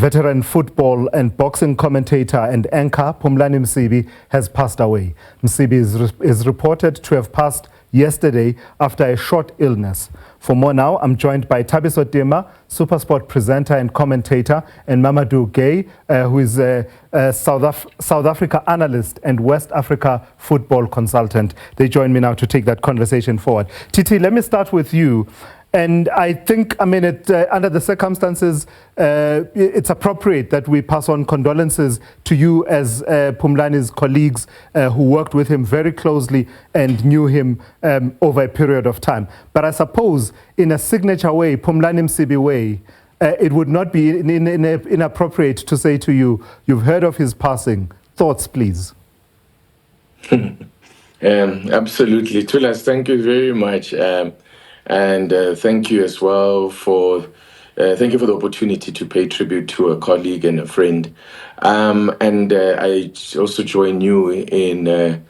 Veteran football and boxing commentator and anchor Phumlani Msibi has passed away. Msibi is reported to have passed yesterday after a short illness. For more now, I'm joined by Thabiso Tema, Supersport presenter and commentator, and Mamadou Gaye, who is a South Africa analyst and West Africa football consultant. They join me now to take that conversation forward. Titi, let me start with you. And I think, under the circumstances, it's appropriate that we pass on condolences to you as Phumlani's colleagues who worked with him very closely and knew him over a period of time. But I suppose in a signature way, Phumlani Msibi way, it would not be inappropriate to say to you, you've heard of his passing. Thoughts, please. Absolutely. Tulas, thank you very much. And thank you as well for thank you for the opportunity to pay tribute to a colleague and a friend. I also join you in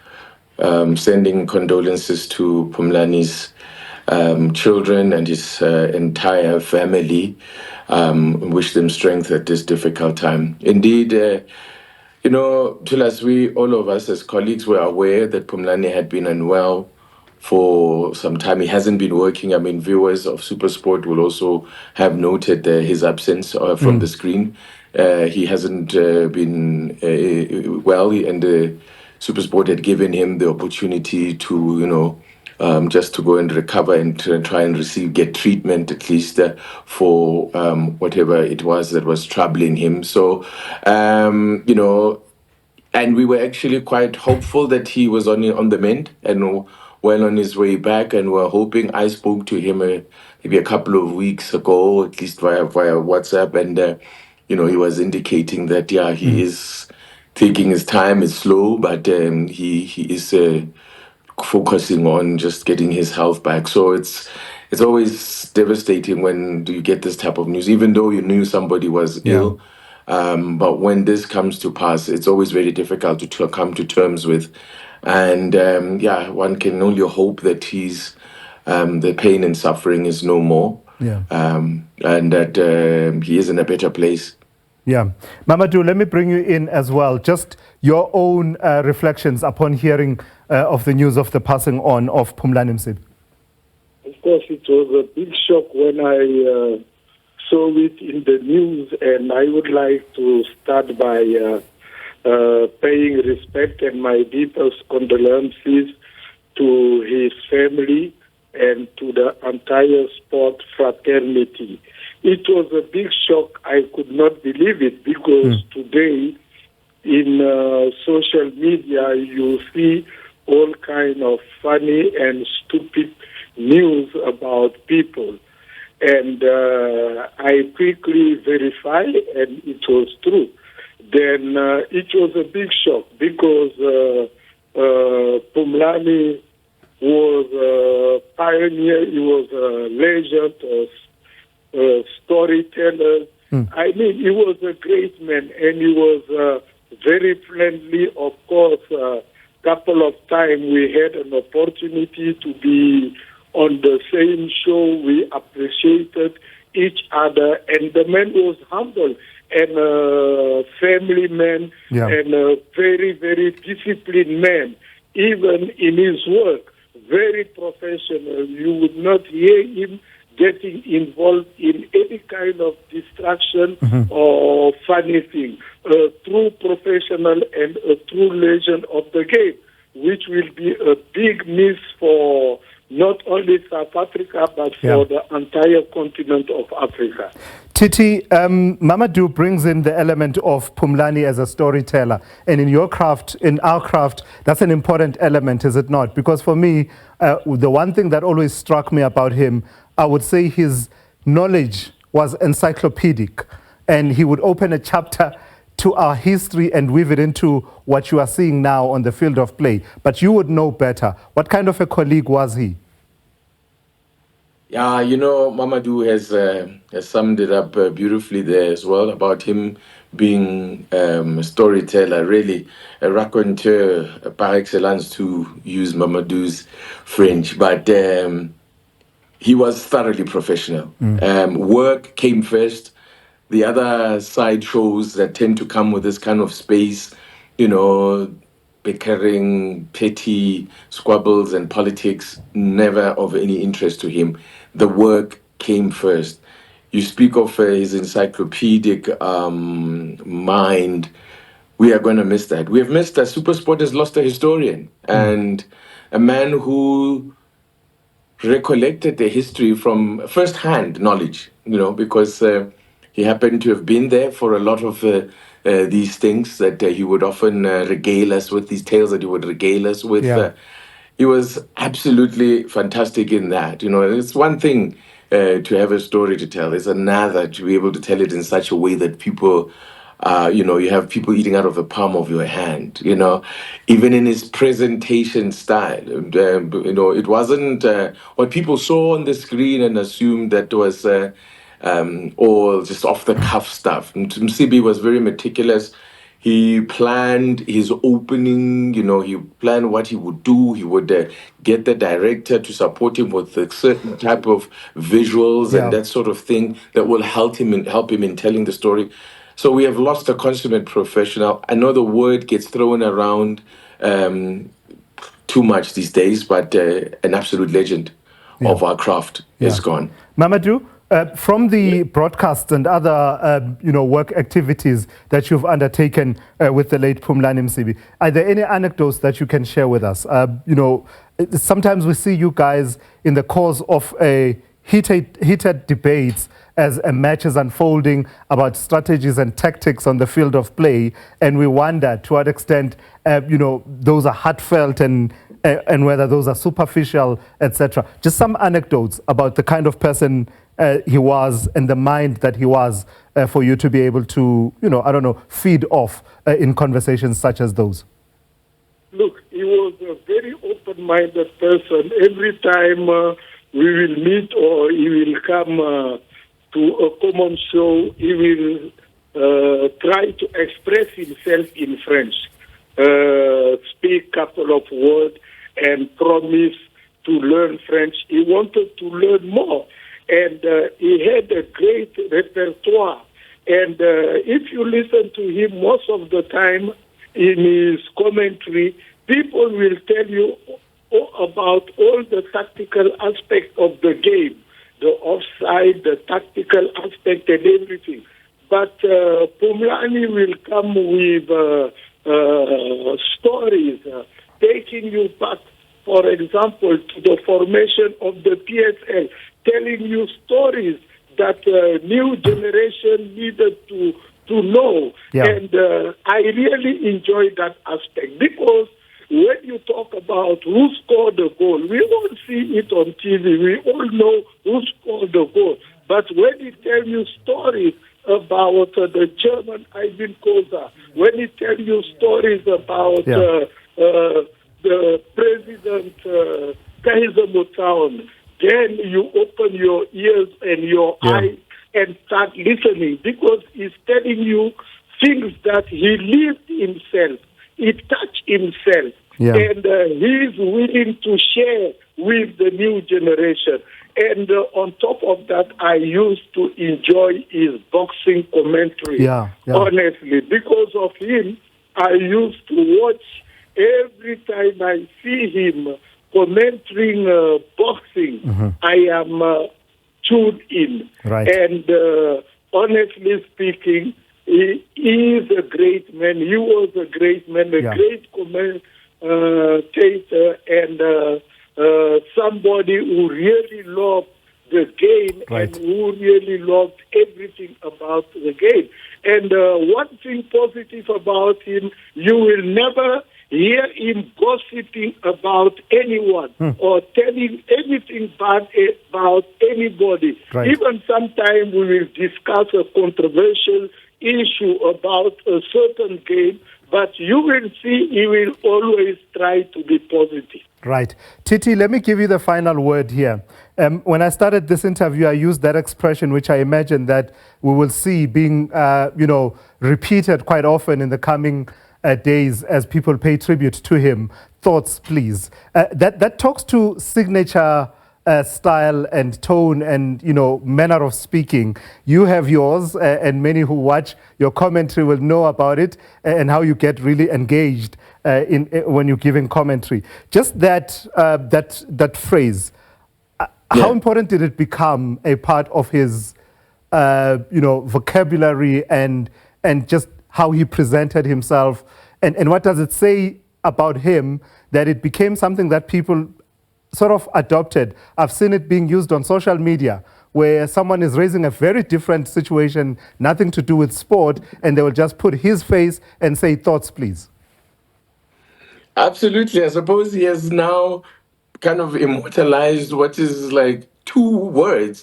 sending condolences to Phumlani's children and his entire family. Wish them strength at this difficult time. Indeed, Tulas, all of us as colleagues were aware that Phumlani had been unwell for some time. He hasn't been working. Viewers of Supersport will also have noted his absence from the screen. He hasn't been well, and Supersport had given him the opportunity to, just to go and recover and to try and get treatment at least for whatever it was that was troubling him. So, and we were actually quite hopeful that he was on the mend and well on his way back, and we're hoping. I spoke to him maybe a couple of weeks ago, at least via WhatsApp, and he was indicating that he is taking his time. It's slow, but he is focusing on just getting his health back. So it's always devastating when you get this type of news, even though you knew somebody was ill. But when this comes to pass, it's always very difficult to come to terms with. And one can only hope that the pain and suffering is no more, and that he is in a better place. Yeah. Mamadou, let me bring you in as well. Just your own reflections upon hearing of the news of the passing on of Phumlani Msibi. Of course, it was a big shock when I saw it in the news, and I would like to start by paying respect and my deepest condolences to his family and to the entire sport fraternity. It was a big shock. I could not believe it because today in social media you see all kind of funny and stupid news about people. And I quickly verified, and it was true. Then it was a big shock because Phumlani was a pioneer, he was a legend, a storyteller. He was a great man, and he was very friendly. Of course, a couple of times we had an opportunity to be on the same show. We appreciated each other, and the man was humble and a family man and a very, very disciplined man. Even in his work, very professional. You would not hear him getting involved in any kind of distraction or funny thing. A true professional and a true legend of the game, which will be a big miss for not only South Africa, but for the entire continent of Africa. Titi, Mamadou brings in the element of Phumlani as a storyteller. And in your craft, in our craft, that's an important element, is it not? Because for me, the one thing that always struck me about him, I would say his knowledge was encyclopedic. And he would open a chapter to our history and weave it into what you are seeing now on the field of play. But you would know better. What kind of a colleague was he? Yeah, Mamadou has summed it up beautifully there as well about him being a storyteller, really a raconteur par excellence, to use Mamadou's French. But he was thoroughly professional. Work came first. the other side shows that tend to come with this kind of space, bickering, petty squabbles and politics, never of any interest to him. The work came first. You speak of his encyclopedic mind. We are going to miss that. We have missed that. Supersport has lost a historian and a man who recollected the history from first-hand knowledge, because he happened to have been there for a lot of these things that he would often regale us with, these tales that he would regale us with. Yeah. He was absolutely fantastic in that. It's one thing to have a story to tell. It's another to be able to tell it in such a way that people, you have people eating out of the palm of your hand. Even in his presentation style, it wasn't what people saw on the screen and assumed that was all just off the cuff stuff. Msibi was very meticulous. He planned his opening, he planned what he would do. He would get the director to support him with a certain type of visuals and that sort of thing that will help him in telling the story. So we have lost a consummate professional. I know the word gets thrown around too much these days, but an absolute legend of our craft is gone. Mamadou, from the broadcasts and other, work activities that you've undertaken with the late Phumlani Msibi, are there any anecdotes that you can share with us? Sometimes we see you guys in the course of a heated debates as a match is unfolding about strategies and tactics on the field of play, and we wonder to what extent, those are heartfelt and whether those are superficial, etc. Just some anecdotes about the kind of person he was and the mind that he was for you to be able to, feed off in conversations such as those. Look, he was a very open-minded person. Every time we will meet or he will come to a common show, he will try to express himself in French, speak a couple of words and promise to learn French. He wanted to learn more. And he had a great repertoire. And if you listen to him most of the time in his commentary, people will tell you about all the tactical aspects of the game, the offside, the tactical aspect and everything. But Phumlani will come with stories, taking you back, for example, to the formation of the PSL, telling you stories that new generation needed to know. Yeah. And I really enjoy that aspect because when you talk about who scored the goal, we all see it on TV. We all know who scored the goal. But when he tells you stories about the German Ivan Koza, when he tells you stories about the president Kaiser Motown, then you open your ears and your eyes and start listening because he's telling you things that he lived himself, he touched himself, and he's willing to share with the new generation. And on top of that, I used to enjoy his boxing commentary, honestly. Because of him, I used to watch every time I see him commenting boxing, I am tuned in. Right. And honestly speaking, he is a great man. He was a great man, a great commentator, and somebody who really loved the game and who really loved everything about the game. And one thing positive about him, you will never hear him gossiping about anyone or telling anything bad about anybody. Right. Even sometimes we will discuss a controversial issue about a certain game, but you will see he will always try to be positive. Right. Titi, let me give you the final word here. When I started this interview, I used that expression, which I imagine that we will see being, repeated quite often in the coming days as people pay tribute to him. Thoughts, please. That talks to signature style and tone and, you know, manner of speaking. You have yours, and many who watch your commentary will know about it, and how you get really engaged when you're giving commentary. Just that phrase, how important did it become a part of his vocabulary and just how he presented himself, and what does it say about him that it became something that people sort of adopted? I've seen it being used on social media where someone is raising a very different situation, nothing to do with sport, and they will just put his face and say, "Thoughts, please." Absolutely. I suppose he has now kind of immortalized what is like two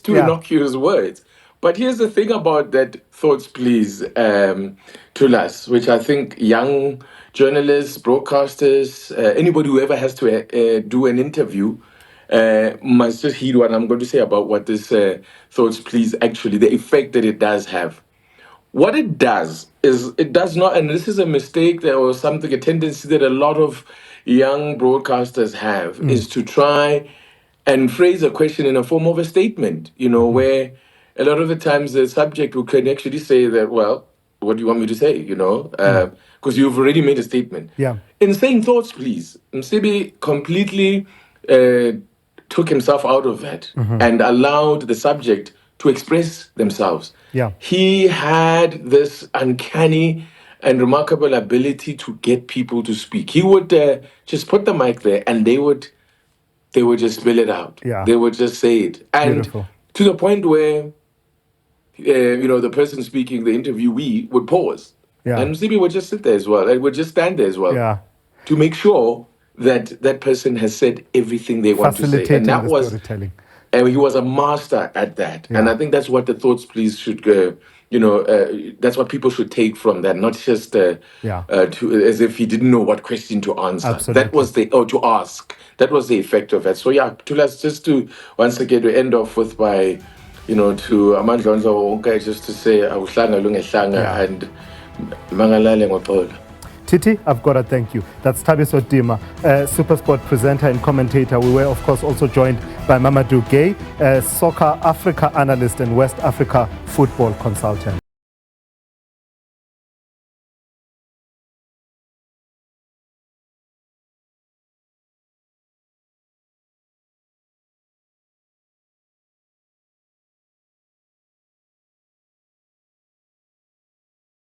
innocuous words. But here's the thing about that "thoughts, please," Tulas, which I think young journalists, broadcasters, anybody who ever has to do an interview must just heed what I'm going to say about what this "thoughts, please," actually, the effect that it does have. What it does is it does not, and this is a mistake or something, a tendency that a lot of young broadcasters have, is to try and phrase a question in a form of a statement, where a lot of the times the subject can actually say that, well, what do you want me to say, because you've already made a statement. Yeah. In saying "thoughts, please," Msibi completely took himself out of that and allowed the subject to express themselves. Yeah. He had this uncanny and remarkable ability to get people to speak. He would just put the mic there and they would just spill it out. Yeah. They would just say it. And Beautiful. to the point where, the person speaking, the interviewee, would pause. Yeah. And Msibi would just sit there as well. And would just stand there as well. Yeah. To make sure that that person has said everything they want to say. And that was storytelling. And he was a master at that. Yeah. And I think that's what the "thoughts, please" should that's what people should take from that, not just as if he didn't know what question to answer. Absolutely. That was to ask. That was the effect of it. So yeah, just to once again to end off with by, to Amandla Onke, just to say awuhlanga lungehlanga and mangalale ngoxolo. Titi, I've got to thank you. That's Thabiso Tema, Supersport presenter and commentator. We were, of course, also joined by Mamadou Gaye, Soccer Africa analyst and West Africa football consultant.